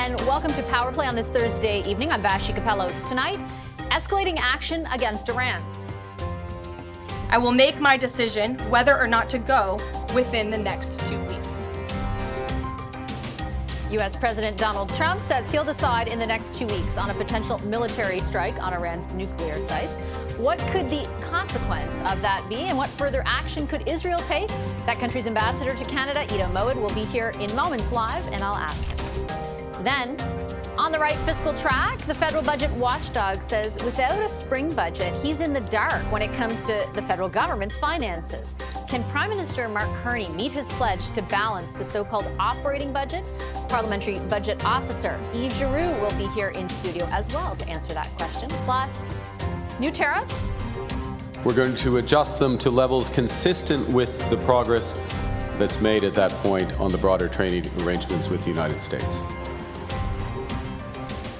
and welcome to Power Play on this Thursday evening. I'm Vashi Capellos. Tonight, escalating action against Iran. I will make my decision whether or not to go within the next 2 weeks. U.S. President Donald Trump says he'll decide in the next 2 weeks on a potential military strike on Iran's nuclear sites. What could the consequence of that be, and what further action could Israel take? That country's ambassador to Canada, Ido Moed, will be here in moments live, and I'll ask him. Then, on the right fiscal track, the federal budget watchdog says without a spring budget, he's in the dark when it comes to the federal government's finances. Can Prime Minister Mark Carney meet his pledge to balance the so-called operating budget? Parliamentary Budget Officer Yves Giroux will be here in studio as well to answer that question. Plus, new tariffs? We're going to adjust them to levels consistent with the progress that's made at that point on the broader trading arrangements with the United States.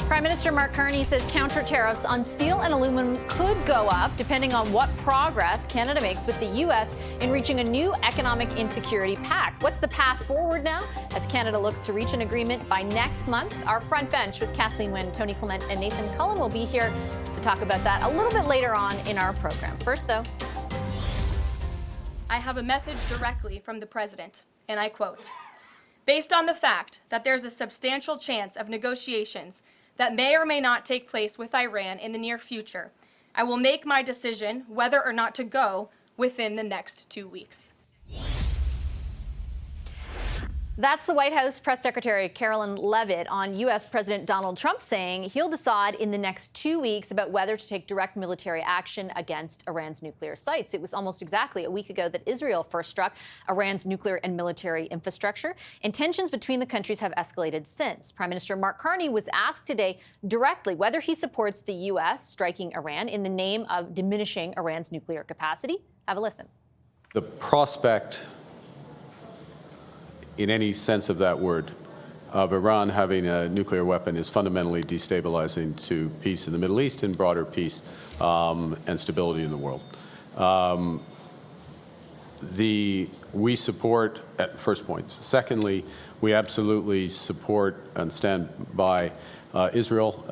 Prime Minister Mark Carney says counter tariffs on steel and aluminum could go up depending on what progress Canada makes with the U.S. in reaching a new economic insecurity pact. What's the path forward now as Canada looks to reach an agreement by next month? Our front bench with Kathleen Wynne, Tony Clement, and Nathan Cullen will be here to talk about that a little bit later on in our program. First, though, I have a message directly from the president, and I quote, "Based on the fact that there's a substantial chance of negotiations that may or may not take place with Iran in the near future, I will make my decision whether or not to go within the next 2 weeks." That's the White House Press Secretary Carolyn Leavitt on U.S. President Donald Trump saying he'll decide in the next 2 weeks about whether to take direct military action against Iran's nuclear sites. It was almost exactly a week ago that Israel first struck Iran's nuclear and military infrastructure, and tensions between the countries have escalated since. Prime Minister Mark Carney was asked today directly whether he supports the U.S. striking Iran in the name of diminishing Iran's nuclear capacity. Have a listen. The prospect, in any sense of that word, of Iran having a nuclear weapon is fundamentally destabilizing to peace in the Middle East and broader peace and stability in the world. We support, at first point. Secondly, we absolutely support and stand by Israel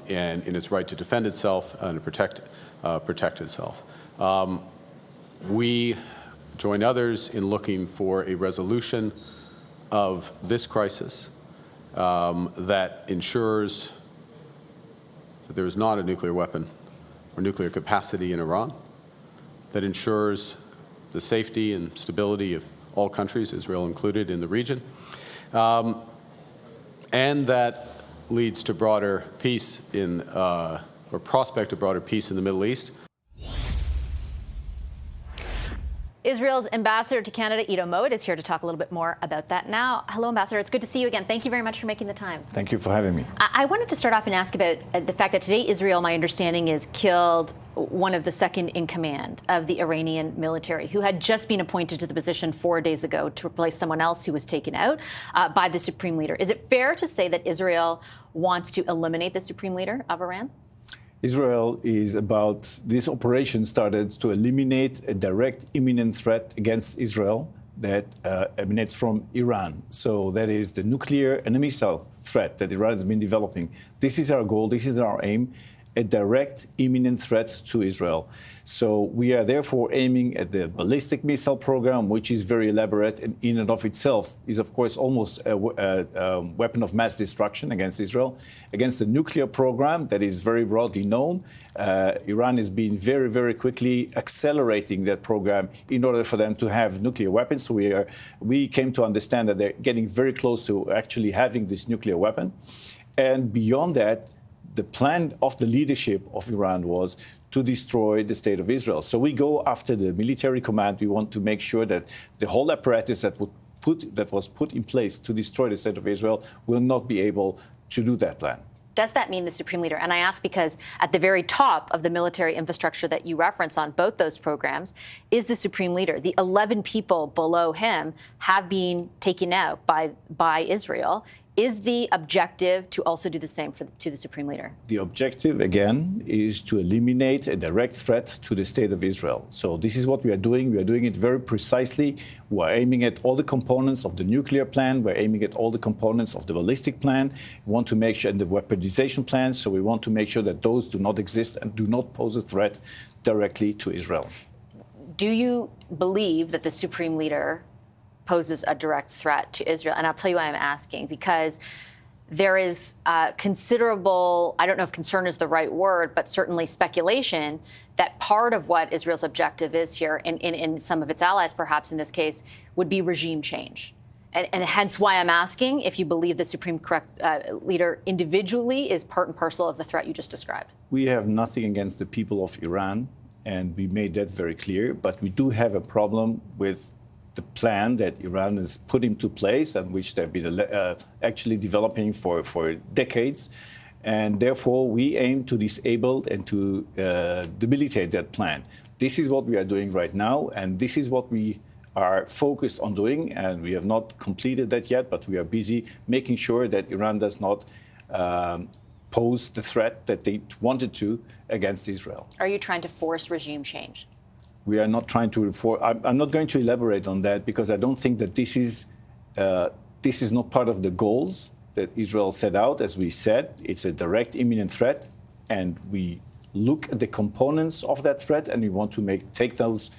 and in its right to defend itself and to protect itself. We join others in looking for a resolution of this crisis that ensures that there is not a nuclear weapon or nuclear capacity in Iran, that ensures the safety and stability of all countries, Israel included, in the region, and that leads to broader peace or prospect of broader peace in the Middle East. Israel's ambassador to Canada, Ido Moed, is here to talk a little bit more about that now. Hello, Ambassador. It's good to see you again. Thank you very much for making the time. Thank you for having me. I wanted to start off and ask about the fact that today Israel, my understanding, is killed one of the second in command of the Iranian military, who had just been appointed to the position 4 days ago to replace someone else who was taken out by the supreme leader. Is it fair to say that Israel wants to eliminate the supreme leader of Iran? Israel is about, this operation started to eliminate a direct imminent threat against Israel that emanates from Iran. So that is the nuclear and the missile threat that Iran has been developing. This is our goal, this is our aim, a direct imminent threat to Israel. So we are therefore aiming at the ballistic missile program, which is very elaborate and in and of itself is, of course, almost a weapon of mass destruction against Israel. Against the nuclear program that is very broadly known, Iran has been very, very quickly accelerating that program in order for them to have nuclear weapons. So we came to understand that they're getting very close to actually having this nuclear weapon. And beyond that, the plan of the leadership of Iran was to destroy the state of Israel. So we go after the military command. We want to make sure that the whole apparatus that was put in place to destroy the state of Israel will not be able to do that plan. Does that mean the supreme leader? And I ask because at the very top of the military infrastructure that you reference on both those programs is the supreme leader. The 11 people below him have been taken out by Israel. Is the objective to also do the same to the Supreme Leader? The objective, again, is to eliminate a direct threat to the state of Israel. So this is what we are doing. We are doing it very precisely. We are aiming at all the components of the nuclear plan. We're aiming at all the components of the ballistic plan. We want to make sure, and the weaponization plan, so we want to make sure that those do not exist and do not pose a threat directly to Israel. Do you believe that the Supreme Leader poses a direct threat to Israel? And I'll tell you why I'm asking, because there is considerable, I don't know if concern is the right word, but certainly speculation that part of what Israel's objective is here, and some of its allies perhaps in this case, would be regime change. And hence why I'm asking if you believe the Supreme Leader individually is part and parcel of the threat you just described. We have nothing against the people of Iran, and we made that very clear, but we do have a problem with the plan that Iran has put into place and which they've been actually developing for decades. And therefore, we aim to disable and to debilitate that plan. This is what we are doing right now, and this is what we are focused on doing. And we have not completed that yet, but we are busy making sure that Iran does not pose the threat that they wanted to against Israel. Are you trying to force regime change? We are not trying to reform. I'm not going to elaborate on that because I don't think that this is not part of the goals that Israel set out. As we said, it's a direct, imminent threat, and we look at the components of that threat, and we want to take those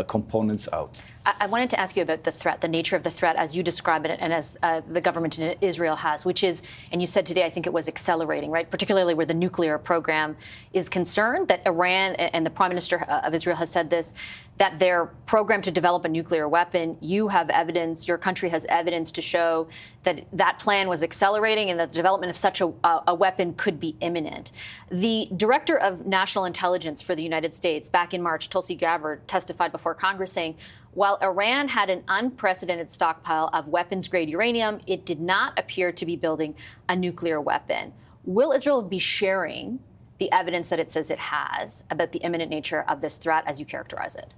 components out. I wanted to ask you about the threat, the nature of the threat as you describe it and as the government in Israel has, which is, and you said today, I think it was accelerating, right? Particularly where the nuclear program is concerned, that Iran, and the Prime Minister of Israel has said this, that their program to develop a nuclear weapon, you have evidence, your country has evidence to show that that plan was accelerating and that the development of such a weapon could be imminent. The Director of National Intelligence for the United States back in March, Tulsi Gabbard, testified before Congress saying, while Iran had an unprecedented stockpile of weapons-grade uranium, it did not appear to be building a nuclear weapon. Will Israel be sharing the evidence that it says it has about the imminent nature of this threat as you characterize it?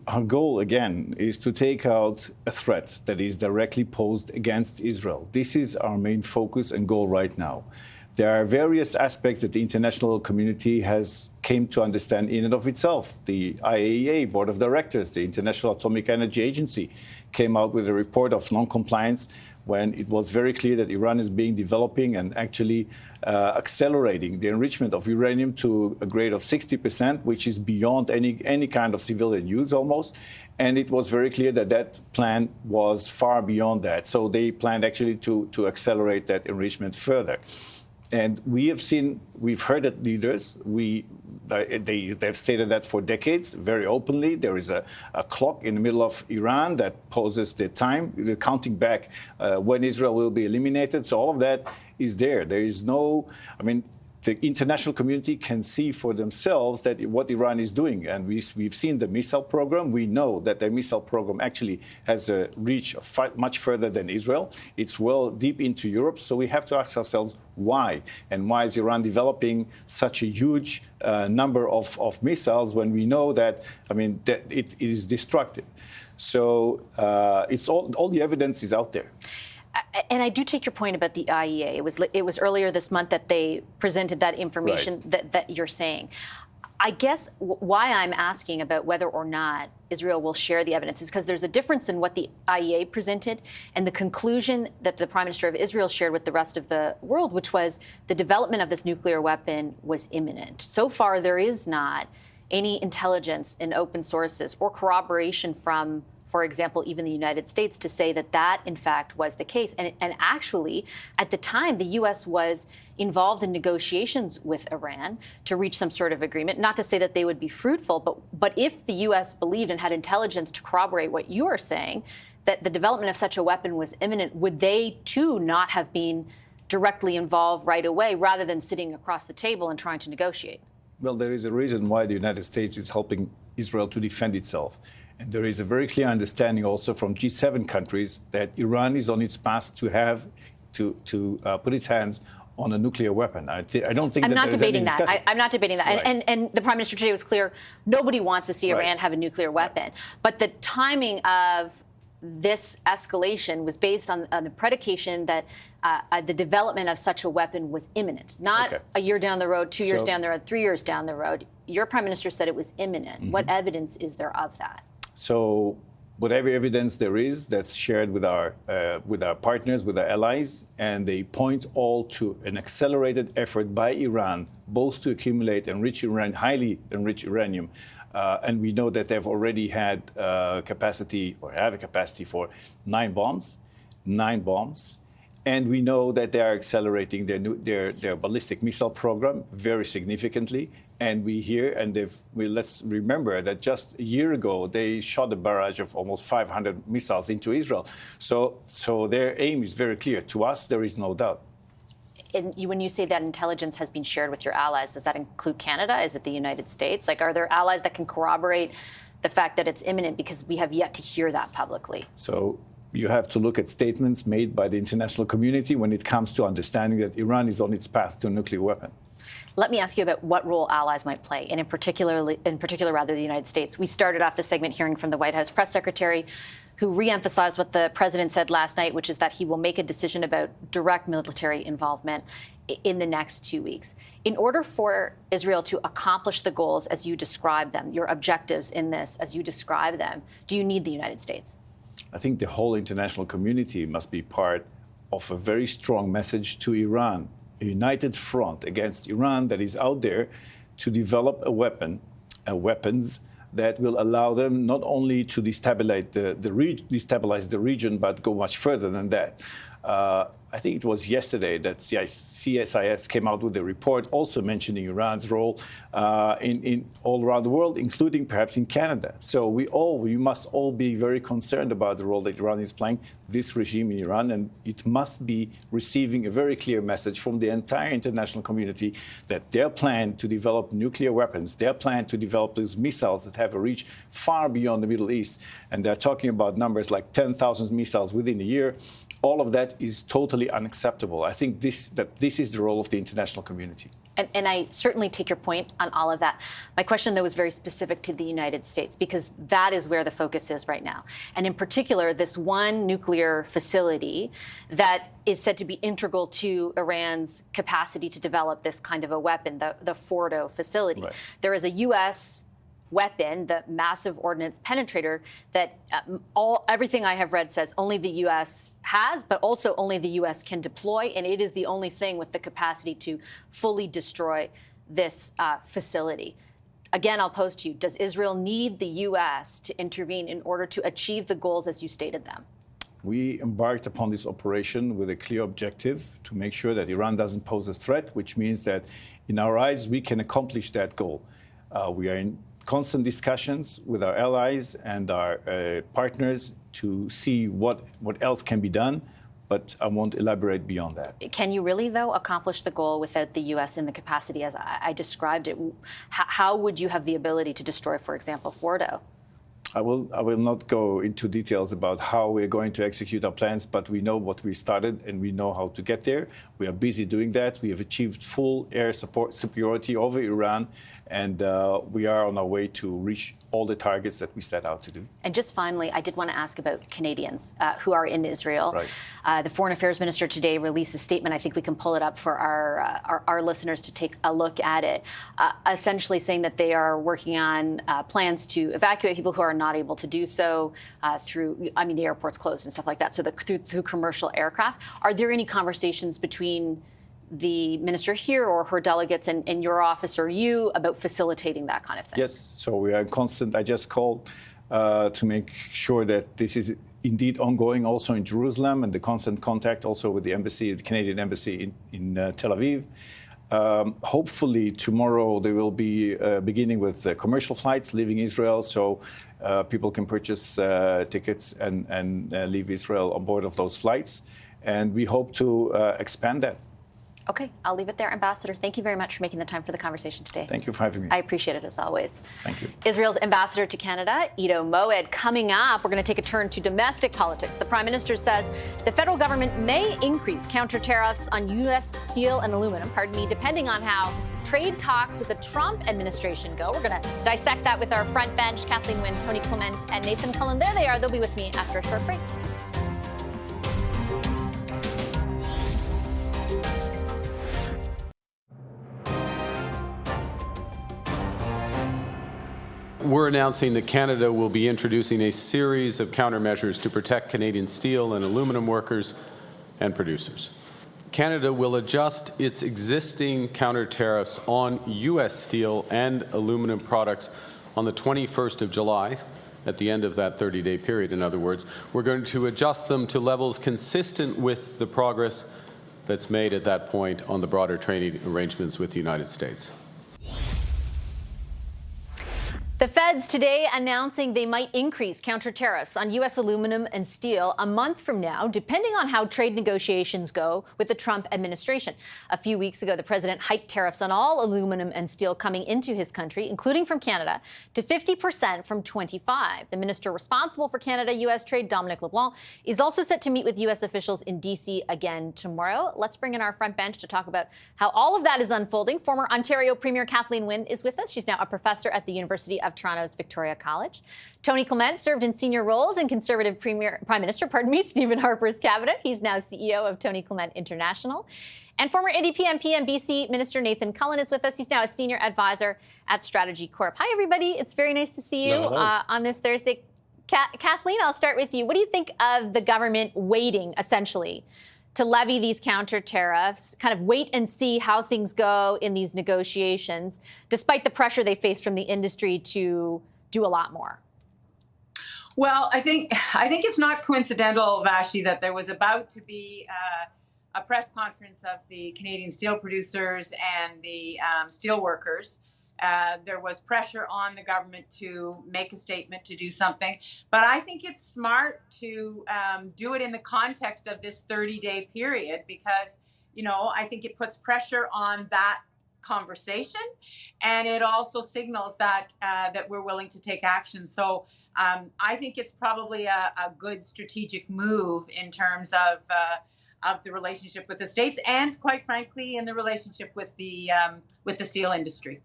Our goal, again, is to take out a threat that is directly posed against Israel. This is our main focus and goal right now. There are various aspects that the international community has came to understand in and of itself. The IAEA Board of Directors, the International Atomic Energy Agency, came out with a report of non-compliance when it was very clear that Iran is developing and actually accelerating the enrichment of uranium to a grade of 60%, which is beyond any kind of civilian use almost. And it was very clear that that plan was far beyond that. So they planned actually to accelerate that enrichment further. And we've heard that leaders, they've stated that for decades, very openly. There is a clock in the middle of Iran that poses the time, the counting back when Israel will be eliminated. So all of that is there. There is no, the international community can see for themselves that what Iran is doing. And we've seen the missile program. We know that the missile program actually has a reach much further than Israel. It's well deep into Europe. So we have to ask ourselves why. And why is Iran developing such a huge number of missiles when we know that, that it is destructive? So it's all the evidence is out there. And I do take your point about the IAEA. It was earlier this month that they presented that information that you're saying. I guess why I'm asking about whether or not Israel will share the evidence is because there's a difference in what the IAEA presented and the conclusion that the Prime Minister of Israel shared with the rest of the world, which was the development of this nuclear weapon was imminent. So far, there is not any intelligence in open sources or corroboration from, for example, even the United States, to say that that, in fact, was the case. And actually, at the time, the U.S. was involved in negotiations with Iran to reach some sort of agreement, not to say that they would be fruitful, but if the U.S. believed and had intelligence to corroborate what you are saying, that the development of such a weapon was imminent, would they, too, not have been directly involved right away, rather than sitting across the table and trying to negotiate? Well, there is a reason why the United States is helping Israel to defend itself. And there is a very clear understanding also from G7 countries that Iran is on its path to put its hands on a nuclear weapon. I don't think I'm that not there's debating any that. discussion. I'm not debating that. Right. And the Prime Minister today was clear, nobody wants to see Iran have a nuclear weapon. But the timing of this escalation was based on the predication that the development of such a weapon was imminent, not a year down the road, 2 years down the road, 3 years down the road. Your prime minister said it was imminent. What evidence is there of that? So whatever evidence there is, that's shared with our partners, with our allies, and they point all to an accelerated effort by Iran, both to accumulate highly enriched uranium, and we know that they've already had capacity, or have a capacity for 9 bombs, and we know that they are accelerating their ballistic missile program very significantly. And we hear, and let's remember that just a year ago, they shot a barrage of almost 500 missiles into Israel. So their aim is very clear. To us, there is no doubt. And when you say that intelligence has been shared with your allies, does that include Canada? Is it the United States? Like, are there allies that can corroborate the fact that it's imminent? Because we have yet to hear that publicly. So you have to look at statements made by the international community when it comes to understanding that Iran is on its path to a nuclear weapon. Let me ask you about what role allies might play, and in particular, the United States. We started off the segment hearing from the White House press secretary, who reemphasized what the president said last night, which is that he will make a decision about direct military involvement in the next 2 weeks. In order for Israel to accomplish the goals as you describe them, your objectives in this as you describe them, do you need the United States? I think the whole international community must be part of a very strong message to Iran, a united front against Iran that is out there to develop weapons that will allow them not only to destabilize the region, but go much further than that. I think it was yesterday that CSIS came out with a report also mentioning Iran's role in all around the world, including perhaps in Canada. So we must all be very concerned about the role that Iran is playing, this regime in Iran, and it must be receiving a very clear message from the entire international community that their plan to develop nuclear weapons, their plan to develop those missiles that have a reach far beyond the Middle East, and they're talking about numbers like 10,000 missiles within a year, all of that is totally unacceptable. I think this is the role of the international community. And I certainly take your point on all of that. My question, though, is very specific to the United States, because that is where the focus is right now. And in particular, this one nuclear facility that is said to be integral to Iran's capacity to develop this kind of a weapon, the Fordo facility. Right. There is a U.S. weapon, the massive ordnance penetrator, that everything I have read says only the U.S. has, but also only the U.S. can deploy, and it is the only thing with the capacity to fully destroy this facility. Again, I'll pose to you, does Israel need the U.S. to intervene in order to achieve the goals as you stated them? We embarked upon this operation with a clear objective to make sure that Iran doesn't pose a threat, which means that in our eyes, we can accomplish that goal. We are in constant discussions with our allies and our partners to see what else can be done, but I won't elaborate beyond that. Can you really, though, accomplish the goal without the U.S. in the capacity as I described it? How would you have the ability to destroy, for example, Fordo? I will not go into details about how we're going to execute our plans, but we know what we started and we know how to get there. We are busy doing that. We have achieved full air superiority over Iran, and we are on our way to reach all the targets that we set out to do. And just finally, I did want to ask about Canadians who are in Israel. Right. The Foreign Affairs Minister today released a statement. I think we can pull it up for our listeners to take a look at it, essentially saying that they are working on plans to evacuate people who are not able to do so through, the airport's closed and stuff like that, so through commercial aircraft. Are there any conversations between the minister here or her delegates in your office or you about facilitating that kind of thing? Yes, so we are in constant. I just called to make sure that this is indeed ongoing also in Jerusalem, and the constant contact also with the embassy, the Canadian embassy in Tel Aviv. Hopefully tomorrow they will be beginning with commercial flights leaving Israel, so people can purchase tickets and leave Israel on board of those flights. And we hope to expand that. Okay, I'll leave it there. Ambassador, thank you very much for making the time for the conversation today. Thank you for having me. I appreciate it as always. Thank you. Israel's ambassador to Canada, Ido Moed. Coming up, we're going to take a turn to domestic politics. The Prime Minister says the federal government may increase counter tariffs on U.S. steel and aluminum, depending on how trade talks with the Trump administration go. We're going to dissect that with our front bench, Kathleen Wynne, Tony Clement, and Nathan Cullen. There they are. They'll be with me after a short break. We're announcing that Canada will be introducing a series of countermeasures to protect Canadian steel and aluminum workers and producers. Canada will adjust its existing counter tariffs on U.S. steel and aluminum products on the 21st of July, at the end of that 30-day period, in other words. We're going to adjust them to levels consistent with the progress that's made at that point on the broader trading arrangements with the United States. The feds today announcing they might increase counter tariffs on U.S. aluminum and steel a month from now, depending on how trade negotiations go with the Trump administration. A few weeks ago, the president hiked tariffs on all aluminum and steel coming into his country, including from Canada, to 50% from 25%. The minister responsible for Canada-U.S. trade, Dominic LeBlanc, is also set to meet with U.S. officials in D.C. again tomorrow. Let's bring in our front bench to talk about how all of that is unfolding. Former Ontario Premier Kathleen Wynne is with us. She's now a professor at the University of Toronto's Victoria College. Tony Clement served in senior roles in Conservative Prime Minister, Stephen Harper's cabinet. He's now CEO of Tony Clement International. And former NDP MP and BC Minister Nathan Cullen is with us. He's now a senior advisor at Strategy Corp. Hi, everybody. It's very nice to see you on this Thursday. Kathleen, I'll start with you. What do you think of the government waiting, essentially, to levy these counter tariffs, kind of wait and see how things go in these negotiations, despite the pressure they face from the industry to do a lot more? Well, I think it's not coincidental, Vashi, that there was about to be a press conference of the Canadian steel producers and the steel workers. There was pressure on the government to make a statement, to do something. But I think it's smart to do it in the context of this 30-day period because, I think it puts pressure on that conversation, and it also signals that we're willing to take action. So I think it's probably a good strategic move in terms of the relationship with the states, and quite frankly, in the relationship with the steel industry.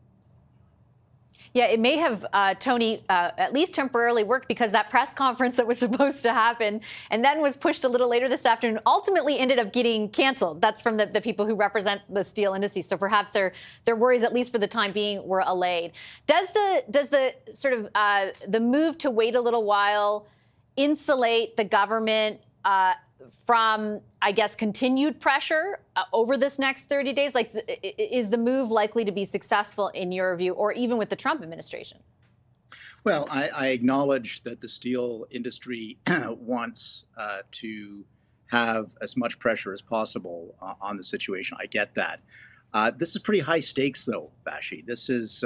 Yeah, it may have, Tony, at least temporarily worked because that press conference that was supposed to happen and then was pushed a little later this afternoon ultimately ended up getting canceled. That's from the people who represent the steel industry. So perhaps their worries, at least for the time being, were allayed. Does the sort of the move to wait a little while insulate the government from, I guess, continued pressure over this next 30 days? Like, is the move likely to be successful in your view, or even with the Trump administration? Well, I acknowledge that the steel industry wants to have as much pressure as possible on the situation. I get that. This is pretty high stakes, though, Vashi. This is,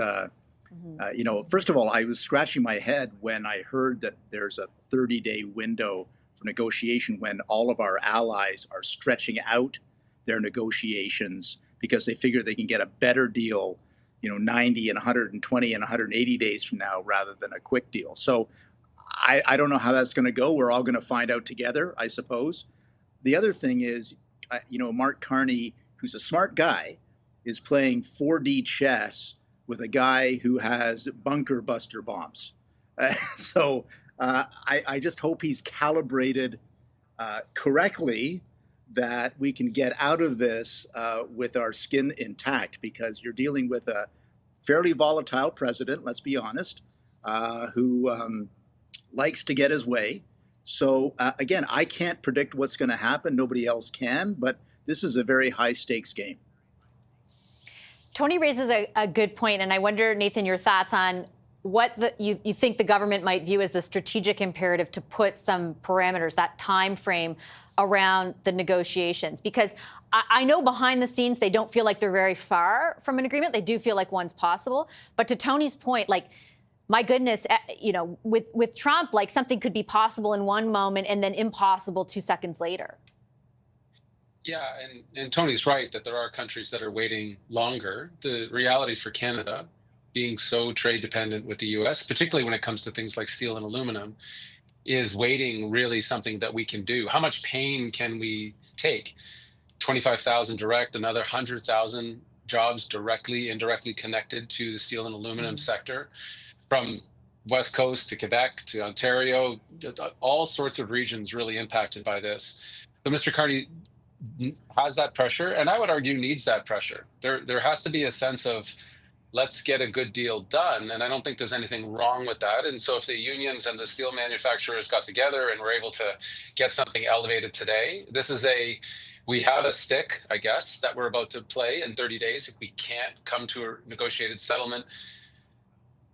first of all, I was scratching my head when I heard that there's a 30-day window for negotiation when all of our allies are stretching out their negotiations because they figure they can get a better deal, 90 and 120 and 180 days from now rather than a quick deal. So I don't know how that's going to go. We're all going to find out together, I suppose. The other thing is, Mark Carney, who's a smart guy, is playing 4D chess with a guy who has bunker buster bombs. So I just hope he's calibrated correctly that we can get out of this with our skin intact, because you're dealing with a fairly volatile president, let's be honest, who likes to get his way. So again, I can't predict what's going to happen. Nobody else can, but this is a very high stakes game. Tony raises a good point, and I wonder, Nathan, your thoughts on what you think the government might view as the strategic imperative to put some parameters, that time frame around the negotiations. Because I know behind the scenes they don't feel like they're very far from an agreement. They do feel like one's possible. But to Tony's point, my goodness, with Trump, something could be possible in one moment and then impossible 2 seconds later. Yeah, and Tony's right that there are countries that are waiting longer. The reality for Canada, being so trade dependent with the US, particularly when it comes to things like steel and aluminum, is waiting really something that we can do. How much pain can we take? 25,000 direct, another 100,000 jobs directly, indirectly connected to the steel and aluminum sector, from West Coast to Quebec to Ontario, all sorts of regions really impacted by this. So Mr. Carney has that pressure, and I would argue needs that pressure. There has to be a sense of let's get a good deal done, and I don't think there's anything wrong with that. And so if the unions and the steel manufacturers got together and were able to get something elevated today, we have a stick, I guess, that we're about to play in 30 days if we can't come to a negotiated settlement.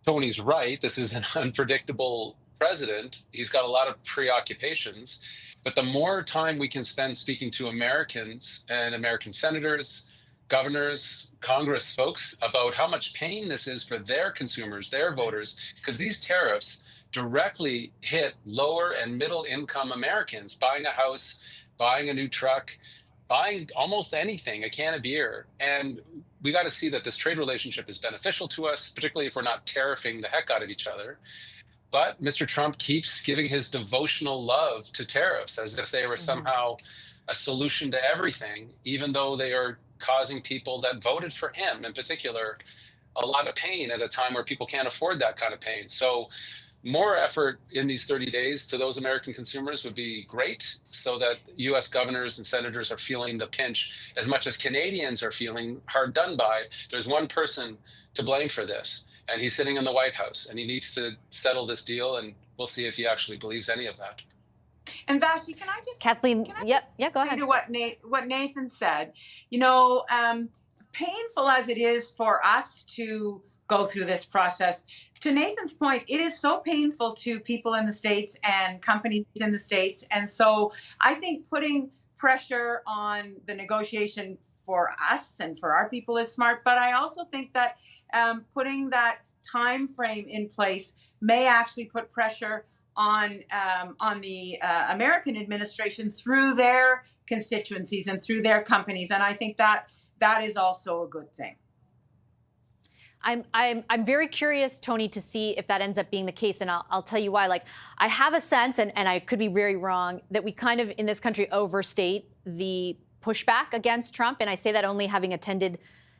Tony's right. This is an unpredictable president. He's got a lot of preoccupations. But the more time we can spend speaking to Americans and American senators, governors, Congress folks about how much pain this is for their consumers, their voters, because these tariffs directly hit lower and middle income Americans buying a house, buying a new truck, buying almost anything, a can of beer. And we got to see that this trade relationship is beneficial to us, particularly if we're not tariffing the heck out of each other. But Mr. Trump keeps giving his devotional love to tariffs as if they were somehow a solution to everything, even though they are causing people that voted for him in particular a lot of pain at a time where people can't afford that kind of pain. So more effort in these 30 days to those American consumers would be great, so that US governors and senators are feeling the pinch as much as Canadians are feeling hard done by. There's one person to blame for this, and he's sitting in the White House, and he needs to settle this deal, and we'll see if he actually believes any of that. And Vashti, can I just Kathleen, go ahead. to what Nathan said? Painful as it is for us to go through this process, to Nathan's point, it is so painful to people in the States and companies in the States. And so I think putting pressure on the negotiation for us and for our people is smart. But I also think that putting that time frame in place may actually put pressure on the American administration through their constituencies and through their companies. And I think that is also a good thing. I'm very curious, Tony, to see if that ends up being the case, and I'll tell you why. Like, I have a sense, and I could be very wrong, that we kind of in this country overstate the pushback against Trump, and I say that only having attended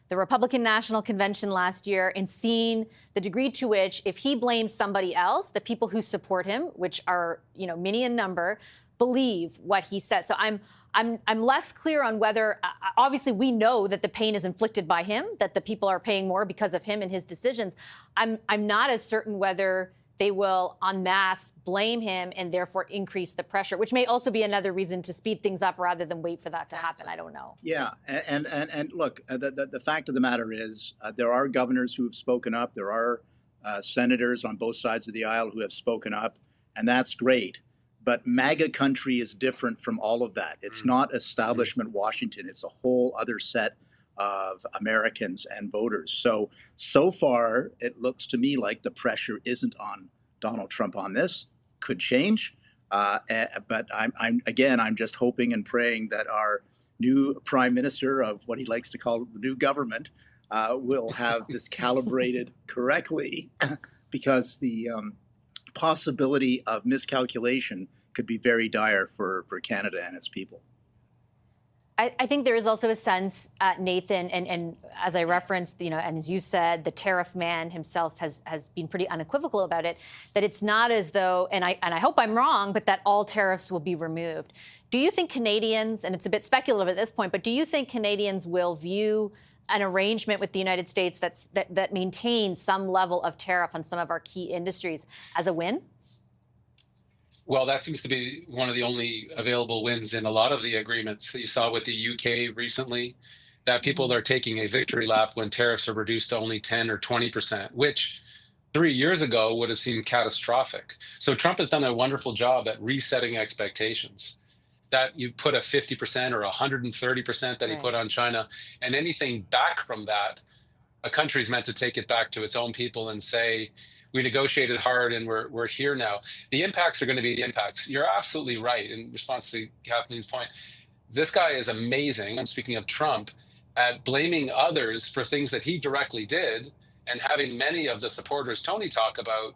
the Republican National Convention last year and seen the degree to which, if he blames somebody else, the people who support him, which are many in number, believe what he says. So I'm less clear on whether, obviously we know that the pain is inflicted by him, that the people are paying more because of him and his decisions. I'm not as certain whether they will en masse blame him and therefore increase the pressure, which may also be another reason to speed things up rather than wait for that to happen. I don't know. Yeah, and look, the fact of the matter is there are governors who have spoken up. There are senators on both sides of the aisle who have spoken up, and that's great. But MAGA country is different from all of that. It's not establishment Washington. It's a whole other set of Americans and voters. So far, it looks to me like the pressure isn't on Donald Trump on this. Could change. But I'm just hoping and praying that our new prime minister of what he likes to call the new government will have this calibrated correctly, because the possibility of miscalculation could be very dire for Canada and its people. I think there is also a sense, Nathan, and as I referenced, and as you said, the tariff man himself has been pretty unequivocal about it, that it's not as though, and I hope I'm wrong, but that all tariffs will be removed. Do you think Canadians, and it's a bit speculative at this point, but do you think Canadians will view an arrangement with the United States that maintains some level of tariff on some of our key industries as a win? Well, that seems to be one of the only available wins in a lot of the agreements that you saw with the UK recently, that people are taking a victory lap when tariffs are reduced to only 10 or 20%, which 3 years ago would have seemed catastrophic. So Trump has done a wonderful job at resetting expectations, that you put a 50% or 130% that he put on China, and anything back from that, a country's meant to take it back to its own people and say, we negotiated hard and we're here now. The impacts are going to be the impacts. You're absolutely right in response to Kathleen's point. This guy is amazing. I'm speaking of Trump, at blaming others for things that he directly did, and having many of the supporters Tony talk about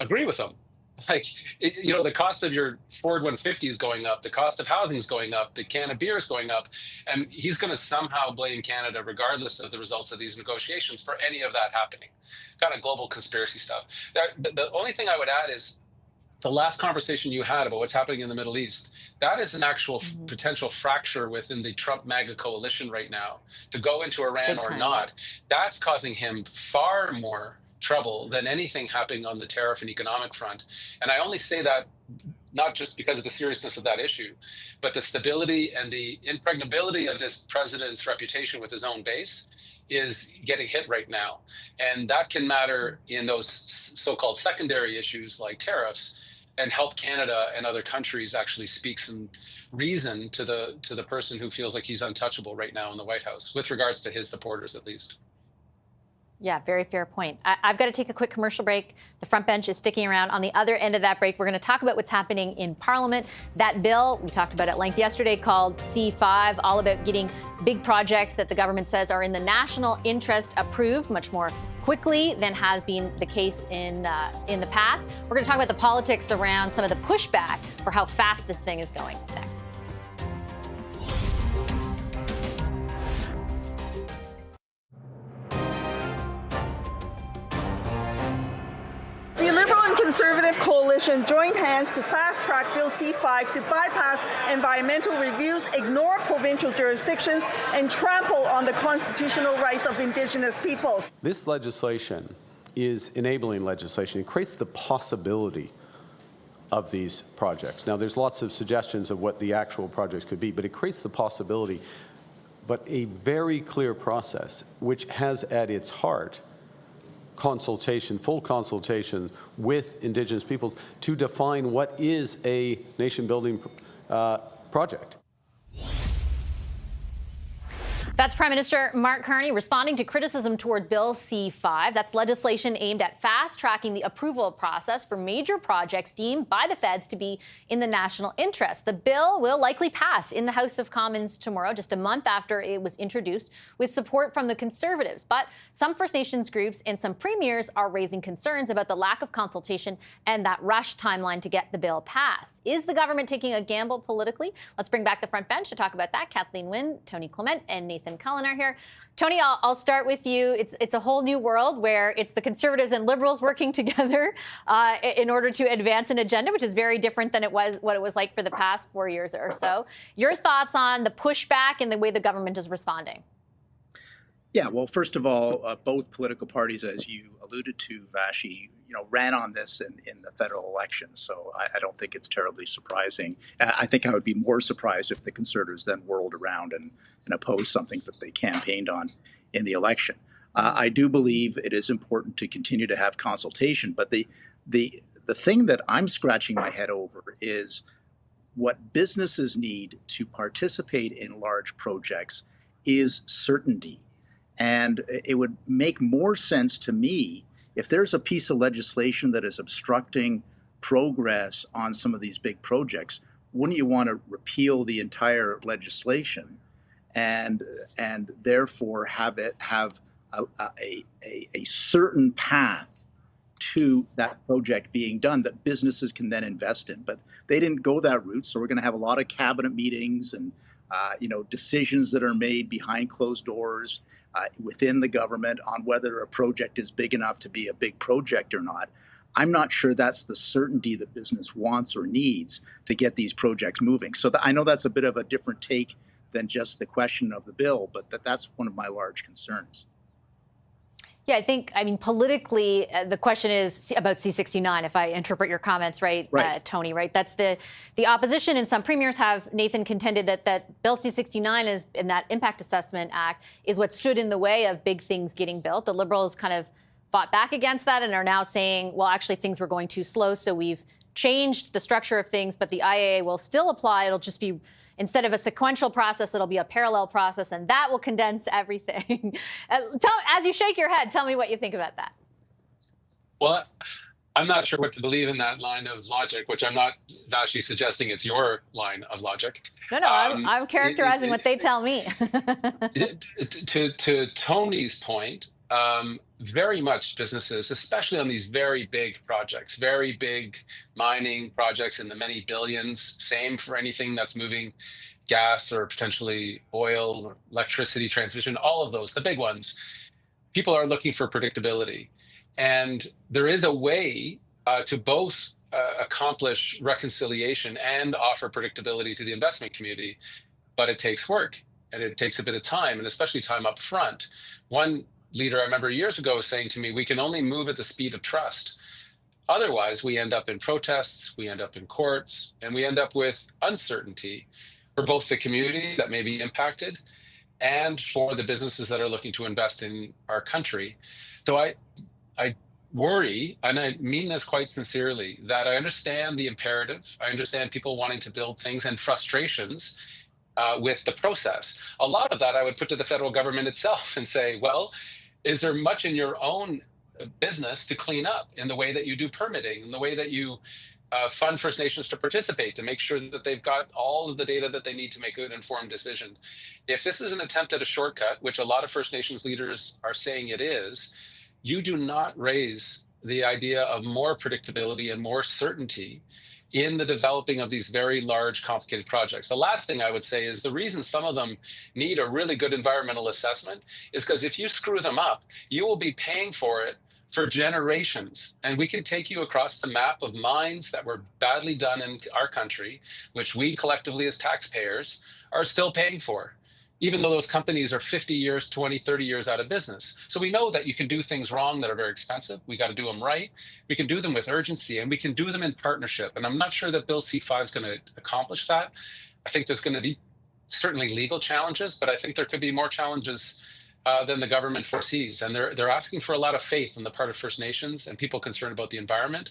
agree with him. Like, the cost of your Ford 150 is going up, the cost of housing is going up, the can of beer is going up, and he's going to somehow blame Canada, regardless of the results of these negotiations, for any of that happening. Kind of global conspiracy stuff. The only thing I would add is the last conversation you had about what's happening in the Middle East, that is an actual potential fracture within the Trump MAGA coalition right now. To go into Iran or not, that's causing him far more trouble than anything happening on the tariff and economic front. And I only say that not just because of the seriousness of that issue, but the stability and the impregnability of this president's reputation with his own base is getting hit right now. And that can matter in those so-called secondary issues like tariffs, and help Canada and other countries actually speak some reason to the person who feels like he's untouchable right now in the White House, with regards to his supporters at least. Yeah, very fair point. I've got to take a quick commercial break. The front bench is sticking around. On the other end of that break, we're going to talk about what's happening in Parliament. That bill, we talked about at length yesterday, called C-5, all about getting big projects that the government says are in the national interest approved much more quickly than has been the case in the past. We're going to talk about the politics around some of the pushback for how fast this thing is going next. The Liberal and Conservative coalition joined hands to fast-track Bill C-5 to bypass environmental reviews, ignore provincial jurisdictions, and trample on the constitutional rights of Indigenous peoples. This legislation is enabling legislation. It creates the possibility of these projects. Now, there's lots of suggestions of what the actual projects could be, but it creates the possibility, but a very clear process, which has at its heart consultation, full consultation with Indigenous peoples to define what is a nation-building project. That's Prime Minister Mark Carney responding to criticism toward Bill C-5. That's legislation aimed at fast-tracking the approval process for major projects deemed by the feds to be in the national interest. The bill will likely pass in the House of Commons tomorrow, just a month after it was introduced, with support from the Conservatives. But some First Nations groups and some premiers are raising concerns about the lack of consultation and that rush timeline to get the bill passed. Is the government taking a gamble politically? Let's bring back the front bench to talk about that. Kathleen Wynne, Tony Clement, and Nathan Cullen are here. Tony, I'll start with you. It's a whole new world where it's the Conservatives and Liberals working together in order to advance an agenda, which is very different than what it was like for the past 4 years or so. Your thoughts on the pushback and the way the government is responding? Yeah, well, first of all, both political parties, as you alluded to, Vashi, ran on this in the federal election. So I don't think it's terribly surprising. I think I would be more surprised if the Conservatives then whirled around and opposed something that they campaigned on in the election. I do believe it is important to continue to have consultation, but the thing that I'm scratching my head over is what businesses need to participate in large projects is certainty. And it would make more sense to me if there's a piece of legislation that is obstructing progress on some of these big projects. Wouldn't you want to repeal the entire legislation and therefore have a certain path to that project being done that businesses can then invest in? But they didn't go that route, so we're going to have a lot of cabinet meetings and decisions that are made behind closed doors within the government on whether a project is big enough to be a big project or not. I'm not sure that's the certainty that business wants or needs to get these projects moving. So I know that's a bit of a different take than just the question of the bill, but that's one of my large concerns. Yeah, I mean, politically, the question is about C-69, if I interpret your comments right. Tony, right? That's the opposition, and some premiers have, Nathan, contended that Bill C-69 is, in that Impact Assessment Act, is what stood in the way of big things getting built. The Liberals kind of fought back against that and are now saying, well, actually, things were going too slow, so we've changed the structure of things, but the IAA will still apply. It'll just be, instead of a sequential process, it'll be a parallel process, and that will condense everything. As you shake your head, tell me what you think about that. Well, I'm not sure what to believe in that line of logic, which I'm not actually suggesting it's your line of logic. No, I'm characterizing what they tell me. To Tony's point, very much businesses, especially on these very big projects, very big mining projects in the many billions, same for anything that's moving gas or potentially oil or electricity transmission, all of those, the big ones. People are looking for predictability. And there is a way to both accomplish reconciliation and offer predictability to the investment community, but it takes work and it takes a bit of time, and especially time up front. One leader I remember years ago was saying to me, we can only move at the speed of trust. Otherwise, we end up in protests, we end up in courts, and we end up with uncertainty for both the community that may be impacted and for the businesses that are looking to invest in our country. So I worry, and I mean this quite sincerely, that I understand the imperative. I understand people wanting to build things and frustrations with the process. A lot of that I would put to the federal government itself and say, well, is there much in your own business to clean up in the way that you do permitting, in the way that you fund First Nations to participate, to make sure that they've got all of the data that they need to make an informed decision? If this is an attempt at a shortcut, which a lot of First Nations leaders are saying it is, you do not raise the idea of more predictability and more certainty in the developing of these very large, complicated projects. The last thing I would say is the reason some of them need a really good environmental assessment is because if you screw them up, you will be paying for it for generations. And we can take you across the map of mines that were badly done in our country, which we collectively as taxpayers are still paying for, even though those companies are 50 years, 20, 30 years out of business. So we know that you can do things wrong that are very expensive. We got to do them right. We can do them with urgency, and we can do them in partnership. And I'm not sure that Bill C-5 is going to accomplish that. I think there's going to be certainly legal challenges, but I think there could be more challenges than the government foresees. And they're asking for a lot of faith on the part of First Nations and people concerned about the environment.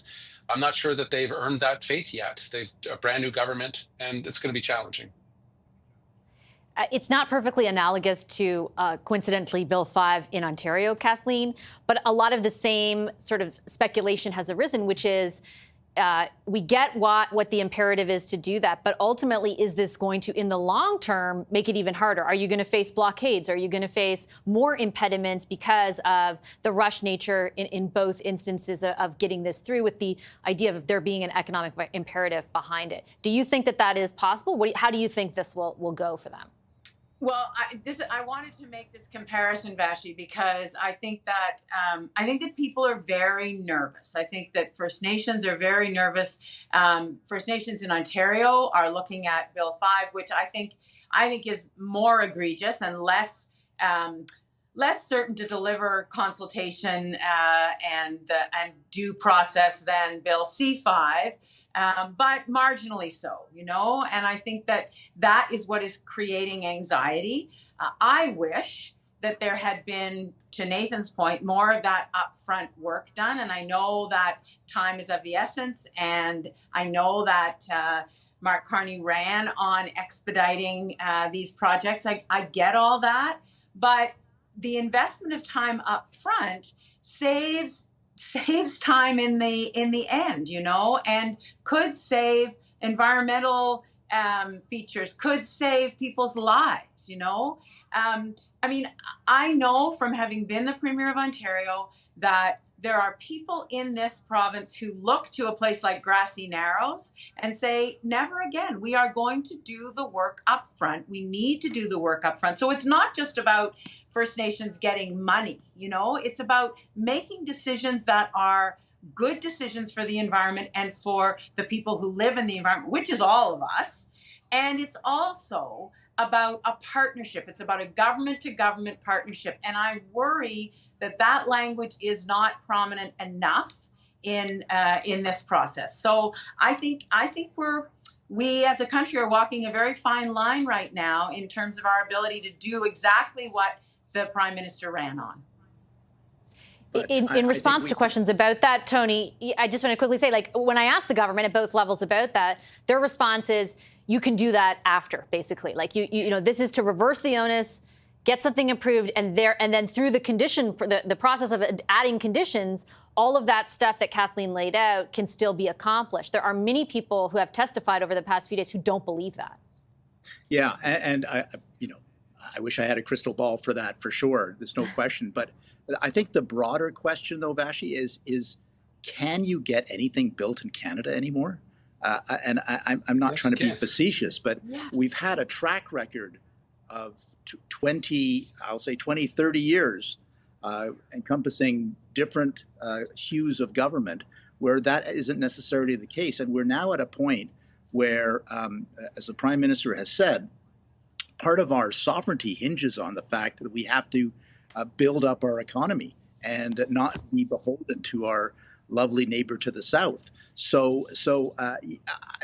I'm not sure that they've earned that faith yet. They've a brand new government, and it's going to be challenging. It's not perfectly analogous to, coincidentally, Bill 5 in Ontario, Kathleen, but a lot of the same sort of speculation has arisen, which is we get what the imperative is to do that, but ultimately, is this going to, in the long term, make it even harder? Are you going to face blockades? Are you going to face more impediments because of the rush nature in both instances of getting this through, with the idea of there being an economic imperative behind it? Do you think that is possible? How do you think this will go for them? Well, I wanted to make this comparison, Vashi, because I think that people are very nervous. I think that First Nations are very nervous. First Nations in Ontario are looking at Bill 5, which I think is more egregious and less certain to deliver consultation and due process than Bill C-5. But marginally so, and I think that is what is creating anxiety. I wish that there had been, to Nathan's point, more of that upfront work done. And I know that time is of the essence. And I know that Mark Carney ran on expediting these projects. I get all that. But the investment of time up front saves time in the end, and could save environmental features, could save people's lives, I know from having been the Premier of Ontario that there are people in this province who look to a place like Grassy Narrows and say, never again. We are going to do the work up front. We need to do the work up front. So it's not just about First Nations getting money, it's about making decisions that are good decisions for the environment and for the people who live in the environment, which is all of us. And it's also about a partnership. It's about a government-to-government partnership. And I worry that language is not prominent enough in this process. So I think we as a country are walking a very fine line right now in terms of our ability to do exactly what the Prime Minister ran on. In response to questions about that, Tony, I just want to quickly say, when I asked the government at both levels about that, their response is, you can do that after, basically. This is to reverse the onus, get something approved, and then through the process of adding conditions, all of that stuff that Kathleen laid out can still be accomplished. There are many people who have testified over the past few days who don't believe that. Yeah, and I wish I had a crystal ball for that, for sure. There's no question. But I think the broader question, though, Vashi, is can you get anything built in Canada anymore? I'm not trying to be facetious, but we've had a track record of 20, 30 years, encompassing different hues of government, where that isn't necessarily the case. And we're now at a point where, as the Prime Minister has said, part of our sovereignty hinges on the fact that we have to build up our economy and not be beholden to our lovely neighbor to the south. So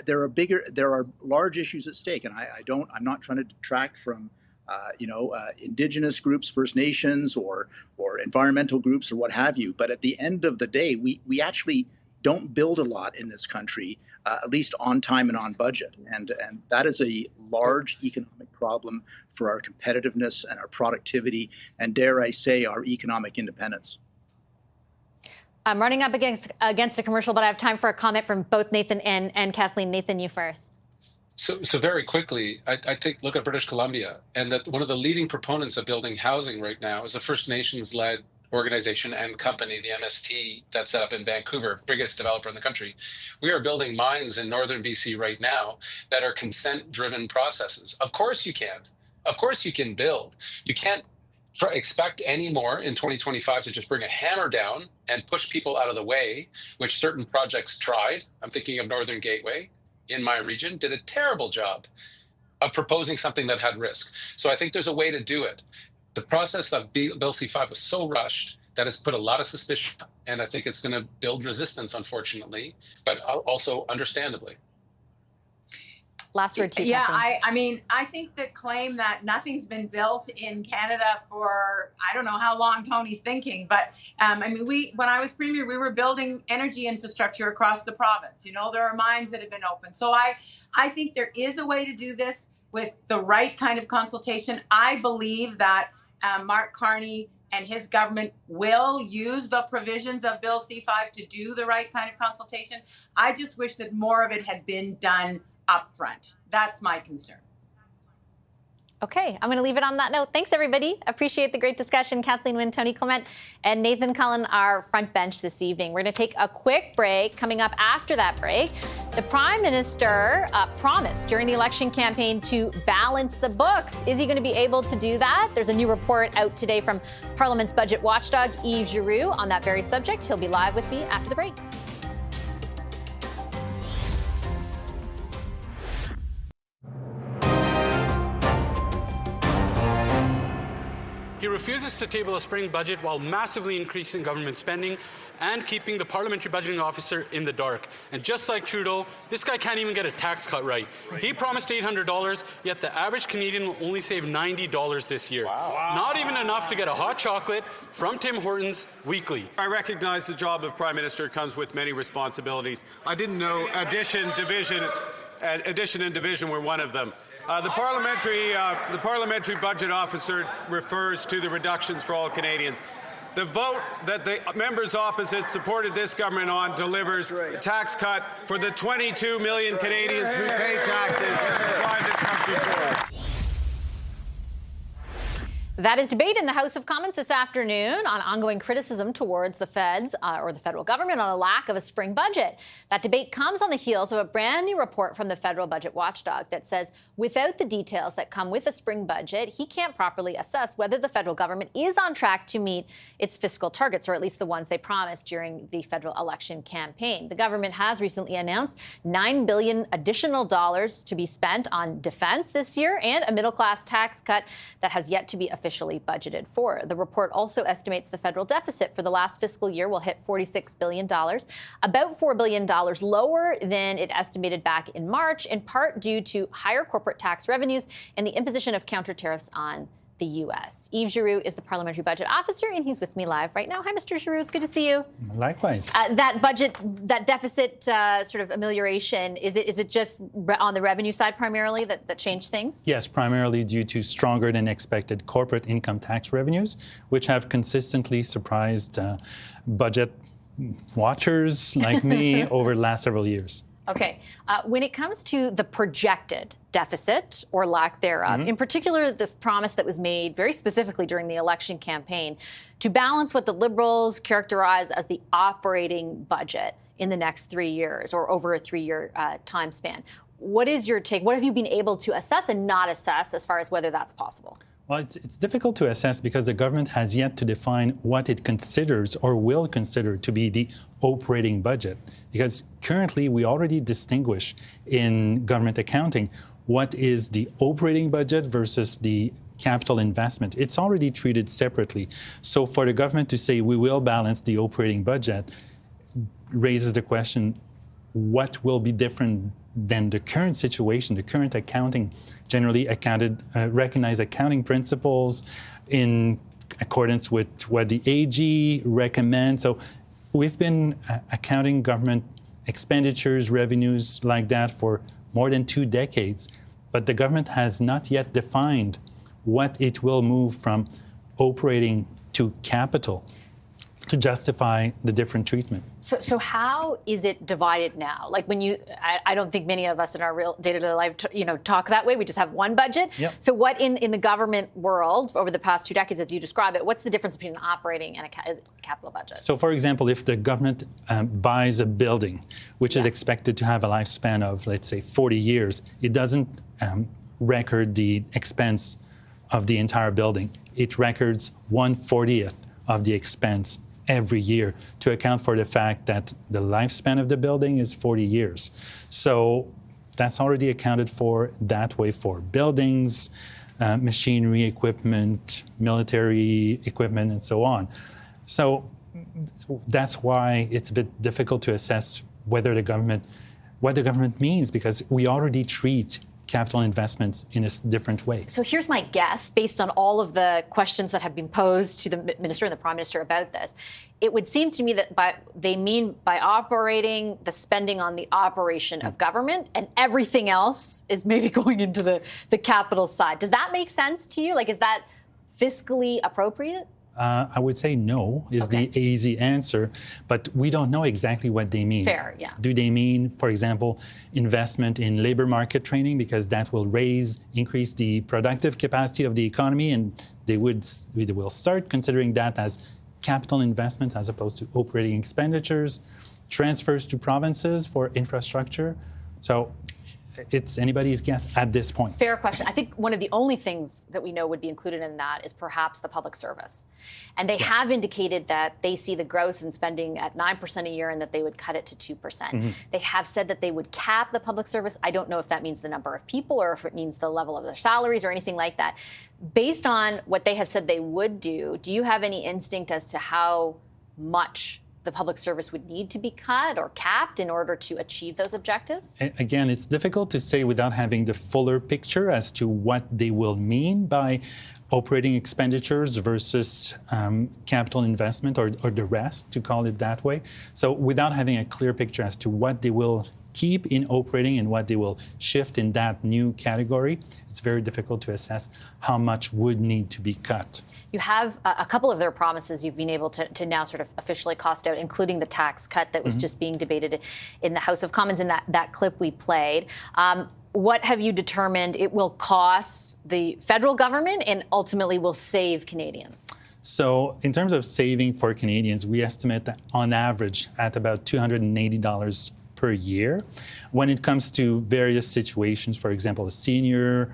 there are large issues at stake, and I'm not trying to detract from Indigenous groups, First Nations, or environmental groups, or what have you. But at the end of the day, we actually don't build a lot in this country, at least on time and on budget, and that is a large economic problem for our competitiveness and our productivity, and dare I say, our economic independence. I'm running up against a commercial, but I have time for a comment from both Nathan and Kathleen. Nathan, you first. So very quickly, I look at British Columbia, and that one of the leading proponents of building housing right now is a First Nations-led organization and company, the MST, that's set up in Vancouver, biggest developer in the country. We are building mines in northern BC right now that are consent-driven processes. Of course you can. Of course you can build. You can't expect any more in 2025 to just bring a hammer down and push people out of the way, which certain projects tried. I'm thinking of Northern Gateway in my region, did a terrible job of proposing something that had risk. So I think there's a way to do it. The process of Bill C-5 was so rushed that it's put a lot of suspicion, and I think it's going to build resistance, unfortunately, but also understandably. Last word to you, Yeah, Kathleen. I mean, I think the claim that nothing's been built in Canada for, I don't know how long Tony's thinking, but when I was Premier, we were building energy infrastructure across the province. There are mines that have been opened. So I think there is a way to do this with the right kind of consultation. I believe that Mark Carney and his government will use the provisions of Bill C-5 to do the right kind of consultation. I just wish that more of it had been done up front. That's my concern. Okay, I'm going to leave it on that note. Thanks, everybody. Appreciate the great discussion. Kathleen Wynne, Tony Clement, and Nathan Cullen, our front bench this evening. We're going to take a quick break. Coming up after that break, the Prime Minister promised during the election campaign to balance the books. Is he going to be able to do that? There's a new report out today from Parliament's budget watchdog, Yves Giroux, on that very subject. He'll be live with me after the break. He refuses to table a spring budget while massively increasing government spending and keeping the parliamentary budgeting officer in the dark. And just like Trudeau, this guy can't even get a tax cut right. He promised $800, yet the average Canadian will only save $90 this year. Wow. Not even enough to get a hot chocolate from Tim Hortons weekly. I recognize the job of Prime Minister comes with many responsibilities. I didn't know addition and division were one of them. The parliamentary budget officer refers to the reductions for all Canadians. The vote that the members opposite supported this government on delivers a tax cut for the 22 million Canadians who pay taxes and drive this country forward. That is debate in the House of Commons this afternoon on ongoing criticism towards the feds or the federal government on a lack of a spring budget. That debate comes on the heels of a brand new report from the federal budget watchdog that says without the details that come with a spring budget, he can't properly assess whether the federal government is on track to meet its fiscal targets, or at least the ones they promised during the federal election campaign. The government has recently announced $9 billion additional dollars to be spent on defense this year and a middle-class tax cut that has yet to be officially budgeted for. The report also estimates the federal deficit for the last fiscal year will hit $46 billion, about $4 billion lower than it estimated back in March, in part due to higher corporate tax revenues and the imposition of counter tariffs on the U.S. Yves Giroux is the Parliamentary Budget Officer, and he's with me live right now. Hi, Mr. Giroux. It's good to see you. Likewise. That budget, that deficit sort of amelioration, is it just on the revenue side primarily that changed things? Yes, primarily due to stronger than expected corporate income tax revenues, which have consistently surprised budget watchers like me over the last several years. Okay. When it comes to the projected deficit or lack thereof, in particular, this promise that was made very specifically during the election campaign to balance what the Liberals characterize as the operating budget in the next 3 years or over a 3-year time span. What is your take? What have you been able to assess and not assess as far as whether that's possible? Well, it's difficult to assess because the government has yet to define what it considers or will consider to be the operating budget. Because currently we already distinguish in government accounting what is the operating budget versus the capital investment. It's already treated separately. So for the government to say we will balance the operating budget raises the question, what will be different than the current situation, the current accounting, generally recognize accounting principles in accordance with what the AG recommends. So we've been accounting government expenditures, revenues like that for more than 2 decades, but the government has not yet defined what it will move from operating to capital to justify the different treatment. So how is it divided now? Like when I don't think many of us in our real day-to-day life, talk that way. We just have one budget. Yep. So what in the government world over the past 2 decades, as you describe it, what's the difference between an operating and a capital budget? So for example, if the government buys a building, which is expected to have a lifespan of, let's say, 40 years, it doesn't record the expense of the entire building. It records 1/40th of the expense every year to account for the fact that the lifespan of the building is 40 years. So that's already accounted for that way for buildings, machinery, equipment, military equipment, and so on. So that's why it's a bit difficult to assess what the government means, because we already treat capital investments in a different way. So here's my guess, based on all of the questions that have been posed to the minister and the prime minister about this. It would seem to me that they mean by operating, the spending on the operation of government, and everything else is maybe going into the capital side. Does that make sense to you? Like, is that fiscally appropriate? I would say no is the easy answer, but we don't know exactly what they mean. Fair, yeah. Do they mean, for example, investment in labor market training, because that will increase the productive capacity of the economy, and they will start considering that as capital investments as opposed to operating expenditures, transfers to provinces for infrastructure. So it's anybody's guess at this point. Fair question. I think one of the only things that we know would be included in that is perhaps the public service. And they have indicated that they see the growth in spending at 9% a year and that they would cut it to 2%. They have said that they would cap the public service. I don't know if that means the number of people or if it means the level of their salaries or anything like that. Based on what they have said they would do you have any instinct as to how much the public service would need to be cut or capped in order to achieve those objectives? Again, it's difficult to say without having the fuller picture as to what they will mean by operating expenditures versus capital investment or the rest, to call it that way. So without having a clear picture as to what they will keep in operating and what they will shift in that new category, it's very difficult to assess how much would need to be cut. You have a couple of their promises you've been able to now sort of officially cost out, including the tax cut that was just being debated in the House of Commons in that clip we played. What have you determined it will cost the federal government and ultimately will save Canadians? So in terms of saving for Canadians, we estimate that on average at about $280 per year. When it comes to various situations, for example, a senior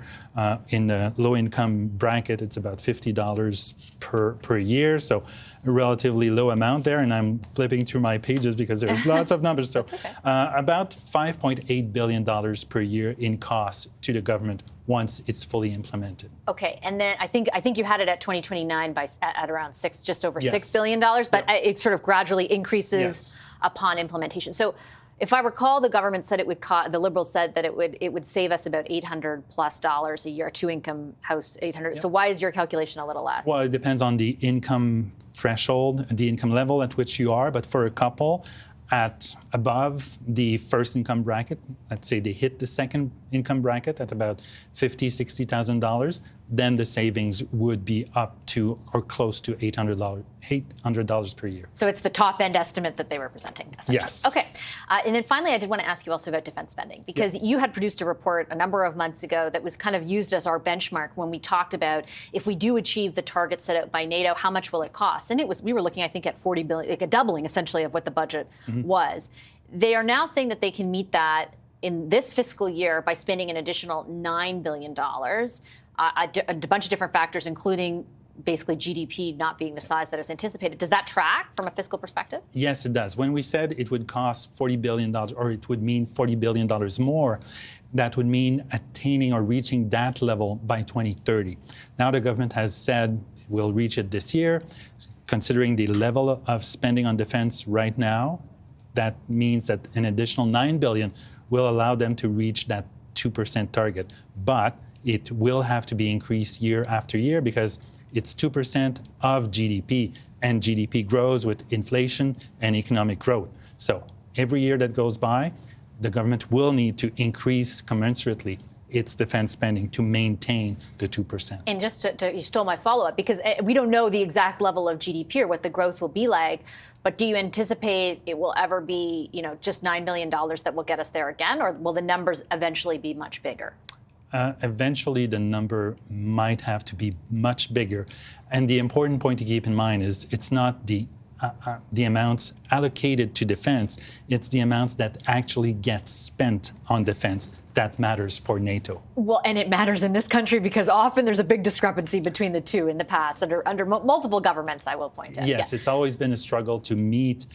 in the low-income bracket, it's about $50 per year. So a relatively low amount there. And I'm flipping through my pages because there's lots of numbers. So about $5.8 billion per year in costs to the government once it's fully implemented. Okay, and then I think you had it at 2029 at around just over $6 billion, but it sort of gradually increases upon implementation. So If I recall, the government said it would the Liberals said that it would save us about $800+ a year, two-income house, 800. Yep. So why is your calculation a little less? Well, it depends on the income threshold, the income level at which you are. But for a couple at above the first income bracket, let's say they hit the second income bracket at about $50,000, $60,000, then the savings would be up to or close to $800 per year. So it's the top end estimate that they were presenting, essentially. Yes. Okay. And then finally, I did want to ask you also about defense spending, because you had produced a report a number of months ago that was kind of used as our benchmark when we talked about if we do achieve the target set out by NATO, how much will it cost? And we were looking, I think, at $40 billion, like a doubling essentially of what the budget was. They are now saying that they can meet that in this fiscal year by spending an additional $9 billion. A bunch of different factors, including basically GDP not being the size that was anticipated. Does that track from a fiscal perspective? Yes, it does. When we said it would cost $40 billion, or it would mean $40 billion more, that would mean attaining or reaching that level by 2030. Now the government has said we'll reach it this year. Considering the level of spending on defense right now, that means that an additional $9 billion will allow them to reach that 2% target. But it will have to be increased year after year because it's 2% of GDP, and GDP grows with inflation and economic growth. So every year that goes by, the government will need to increase commensurately its defense spending to maintain the 2%. And just you stole my follow-up, because we don't know the exact level of GDP or what the growth will be like, but do you anticipate it will ever be, just $9 billion that will get us there again, or will the numbers eventually be much bigger? Eventually, the number might have to be much bigger. And the important point to keep in mind is it's not the amounts allocated to defense, it's the amounts that actually get spent on defense that matters for NATO. Well, and it matters in this country because often there's a big discrepancy between the two in the past under multiple governments, I will point out. Yes, it's always been a struggle to meet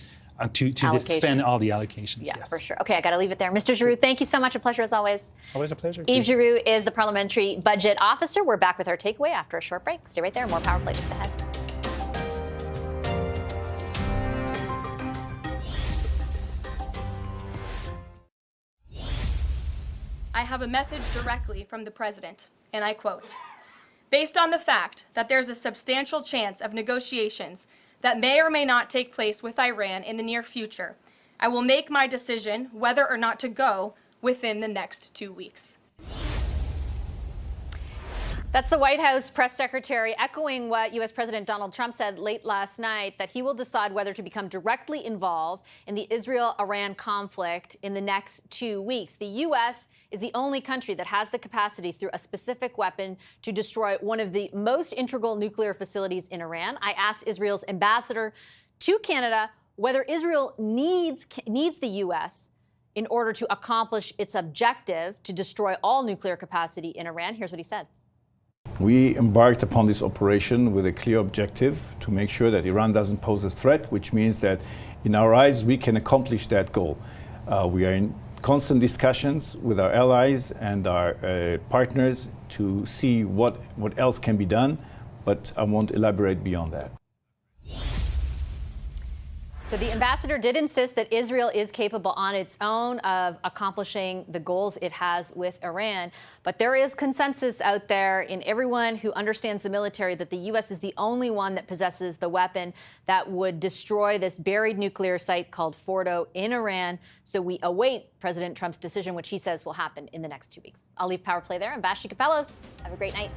to spend all the allocations. Yeah, yes. For sure. Okay, I got to leave it there. Mr. Giroux, thank you so much. A pleasure as always. Always a pleasure. Yves Giroux is the Parliamentary Budget Officer. We're back with our takeaway after a short break. Stay right there. More Power Play just ahead. I have a message directly from the President, and I quote, "Based on the fact that there's a substantial chance of negotiations that may or may not take place with Iran in the near future, I will make my decision whether or not to go within the next 2 weeks." That's the White House press secretary echoing what U.S. President Donald Trump said late last night, that he will decide whether to become directly involved in the Israel-Iran conflict in the next 2 weeks. The U.S. is the only country that has the capacity through a specific weapon to destroy one of the most integral nuclear facilities in Iran. I asked Israel's ambassador to Canada whether Israel needs the U.S. in order to accomplish its objective to destroy all nuclear capacity in Iran. Here's what he said. We embarked upon this operation with a clear objective to make sure that Iran doesn't pose a threat, which means that in our eyes we can accomplish that goal. We are in constant discussions with our allies and our partners to see what else can be done, but I won't elaborate beyond that. So the ambassador did insist that Israel is capable on its own of accomplishing the goals it has with Iran. But there is consensus out there in everyone who understands the military that the U.S. is the only one that possesses the weapon that would destroy this buried nuclear site called Fordo in Iran. So we await President Trump's decision, which he says will happen in the next 2 weeks. I'll leave Power Play there. I'm Vashti Capellos. Have a great night.